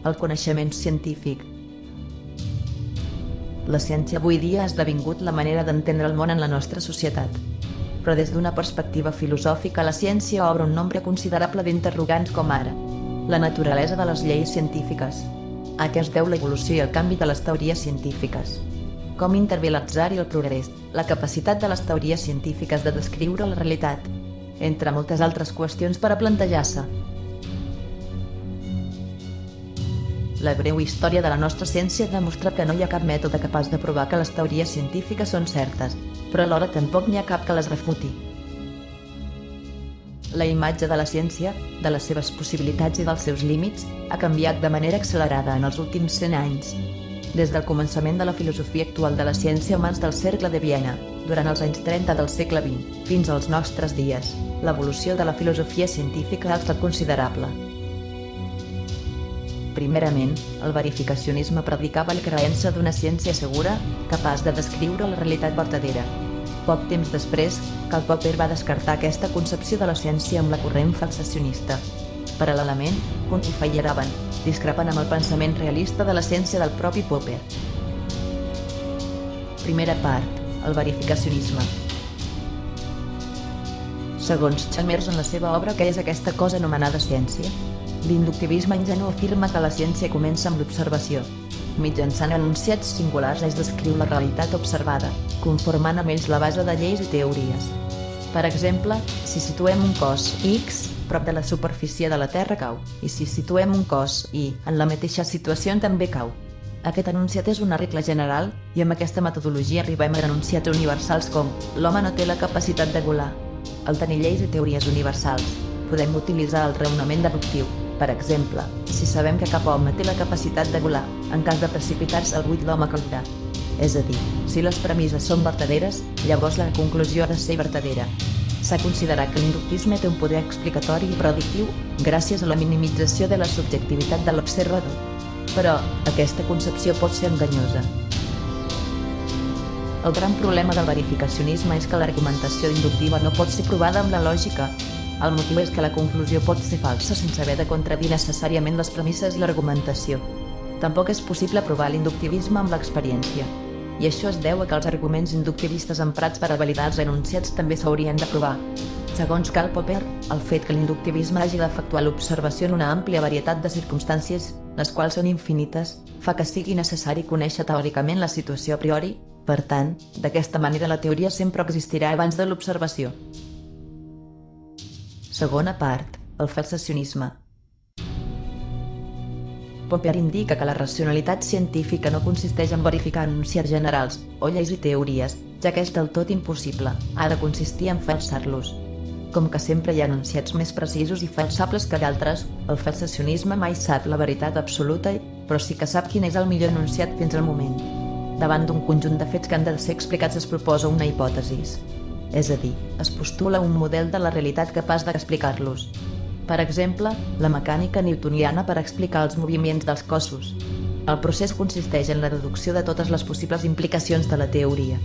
El coneixement científic. La ciència avui dia ha esdevingut la manera d'entendre el món en la nostra societat. Però des d'una perspectiva filosòfica, la ciència obre un nombre considerable d'interrogants com ara la naturalesa de les lleis científiques. A què es deu l'evolució i el canvi de les teories científiques? Com intervé l'atzar i el progrés, la capacitat de les teories científiques de descriure la realitat, entre moltes altres qüestions per a plantejar-se. La breu història de la nostra ciència demostra que no hi ha cap mètode capaç de provar que les teories científiques són certes, però alhora tampoc n'hi ha cap que les refuti. La imatge de la ciència, de les seves possibilitats i dels seus límits, ha canviat de manera accelerada en els últims 100 anys. Des del començament de la filosofia actual de la ciència a mans del Cercle de Viena, durant els anys 30 del segle XX, fins als nostres dies, l'evolució de la filosofia científica ha estat considerable. Primerament, el verificacionisme predicava la creença d'una ciència segura, capaç de descriure la realitat vertadera. Poc temps després, Karl Popper va descartar aquesta concepció de la ciència amb la corrent falsacionista. Paral·lelament, Kuhn i Feyerabend discrepen amb el pensament realista de la ciència del propi Popper. Primera part, el verificacionisme. Segons Chalmers en la seva obra Què és aquesta cosa anomenada ciència? L'inductivisme ingenu afirma que la ciència comença amb l'observació. Mitjançant enunciats singulars es descriu la realitat observada, conformant amb ells la base de lleis i teories. Per exemple, si situem un cos X prop de la superfície de la Terra cau, i si situem un cos Y en la mateixa situació també cau. Aquest enunciat és una regla general, i amb aquesta metodologia arribem a enunciats universals com l'home no té la capacitat de volar. Al tenir lleis i teories universals, podem utilitzar el raonament deductiu. Per exemple, si sabem que cap home té la capacitat de volar, en cas de precipitar-se al buit l'home caurà. És a dir, si les premisses són vertaderes, llavors la conclusió ha de ser vertadera. S'ha considerat que l'inductisme té un poder explicatori i predictiu gràcies a la minimització de la subjectivitat de l'observador. Però, aquesta concepció pot ser enganyosa. El gran problema del verificacionisme és que l'argumentació inductiva no pot ser provada amb la lògica. El motiu és que la conclusió pot ser falsa sense haver de contradir necessàriament les premisses i l'argumentació. Tampoc és possible provar l'inductivisme amb l'experiència. I això es deu a que els arguments inductivistes emprats per a validar els enunciats també s'haurien de provar. Segons Karl Popper, el fet que l'inductivisme hagi d'efectuar l'observació en una àmplia varietat de circumstàncies, les quals són infinites, fa que sigui necessari conèixer teòricament la situació a priori. Per tant, d'aquesta manera la teoria sempre existirà abans de l'observació. Segona part, el falsacionisme. Popper indica que la racionalitat científica no consisteix en verificar enunciats generals o lleis i teories, ja que és del tot impossible, ha de consistir en falsar-los. Com que sempre hi ha enunciats més precisos i falsables que d'altres, el falsacionisme mai sap la veritat absoluta, però sí que sap quin és el millor enunciat fins al moment. Davant d'un conjunt de fets que han de ser explicats es proposa una hipòtesi. És a dir, es postula un model de la realitat capaç d'explicar-los. Per exemple, la mecànica newtoniana per explicar els moviments dels cossos. El procés consisteix en la deducció de totes les possibles implicacions de la teoria.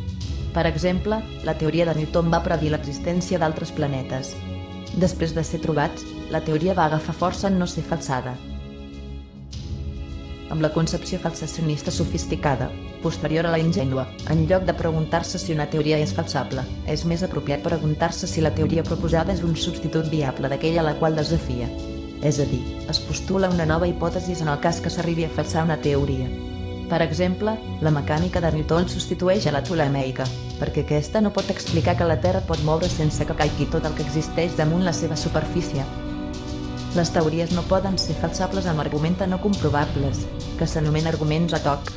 Per exemple, la teoria de Newton va predir l'existència d'altres planetes. Després de ser trobats, la teoria va agafar força en no ser falsada. Amb la concepció falsacionista sofisticada, posterior a la ingènua, en lloc de preguntar-se si una teoria és falsable, és més apropiat preguntar-se si la teoria proposada és un substitut viable d'aquella a la qual desafia. És a dir, es postula una nova hipòtesi en el cas que s'arribi a falsar una teoria. Per exemple, la mecànica de Newton substitueix a la tolemeica, perquè aquesta no pot explicar que la Terra pot moure sense que caigui tot el que existeix damunt la seva superfície. Les teories no poden ser falsables amb arguments no comprovables, que s'anomenen arguments ad hoc.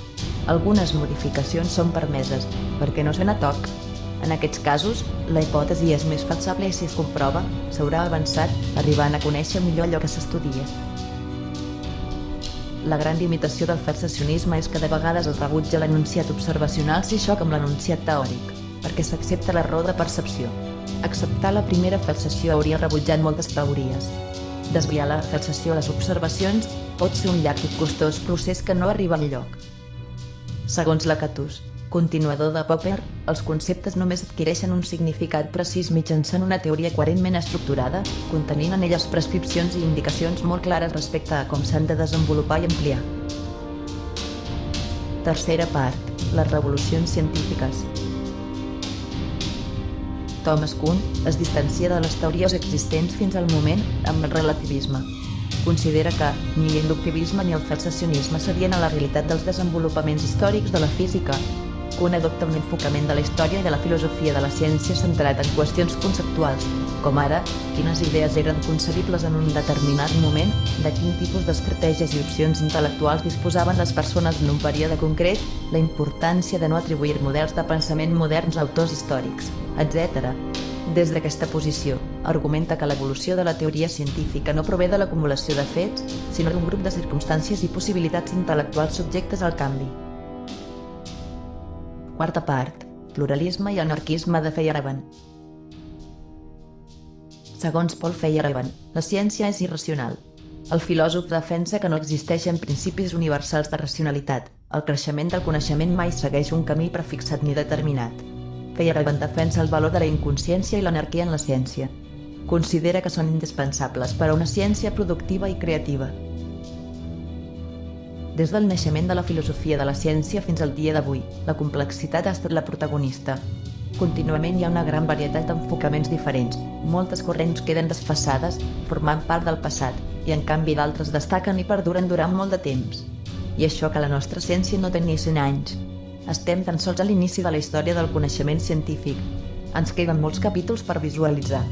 Algunes modificacions són permeses, perquè no són ad hoc. En aquests casos, la hipòtesi és més falsable i si es comprova, s'haurà avançat, arribant a conèixer millor allò que s'estudia. La gran limitació del falsacionisme és que de vegades es rebutja l'enunciat observacional si xoca amb l'enunciat teòric, perquè s'accepta l'error de percepció. Acceptar la primera falsació hauria rebutjat moltes teories. Desviar la falsació a les observacions pot ser un llarg i costós procés que no arriba enlloc. Segons Lakatos, Continuador de Popper, els conceptes només adquireixen un significat precís mitjançant una teoria coherentment estructurada, contenint en elles prescripcions i indicacions molt clares respecte a com s'han de desenvolupar i ampliar. Tercera part. Les revolucions científiques. Thomas Kuhn es distancia de les teories existents fins al moment amb el relativisme. Considera que ni l'inductivisme ni el falsacionisme s'adien a la realitat dels desenvolupaments històrics de la física. Kuhn adopta un enfocament de la història i de la filosofia de la ciència centrat en qüestions conceptuals, com ara, quines idees eren concebibles en un determinat moment, de quin tipus d'estratègies i opcions intel·lectuals disposaven les persones en un període concret, la importància de no atribuir models de pensament moderns a autors històrics, etc. Des d'aquesta posició, argumenta que l'evolució de la teoria científica no prové de l'acumulació de fets, sinó d'un grup de circumstàncies i possibilitats intel·lectuals subjectes al canvi. Quarta part. Pluralisme i anarquisme de Feyerabend. Segons Paul Feyerabend, la ciència és irracional. El filòsof defensa que no existeixen principis universals de racionalitat. El creixement del coneixement mai segueix un camí prefixat ni determinat. Feyerabend defensa el valor de la inconsciència i l'anarquia en la ciència. Considera que són indispensables per a una ciència productiva i creativa. Des del naixement de la filosofia de la ciència fins al dia d'avui, la complexitat ha estat la protagonista. Contínuament hi ha una gran varietat d'enfocaments diferents, moltes corrents queden desfasades, formant part del passat, i en canvi d'altres destaquen i perduren durant molt de temps. I això que la nostra ciència no té ni 100 anys. Estem tan sols a l'inici de la història del coneixement científic. Ens queden molts capítols per visualitzar.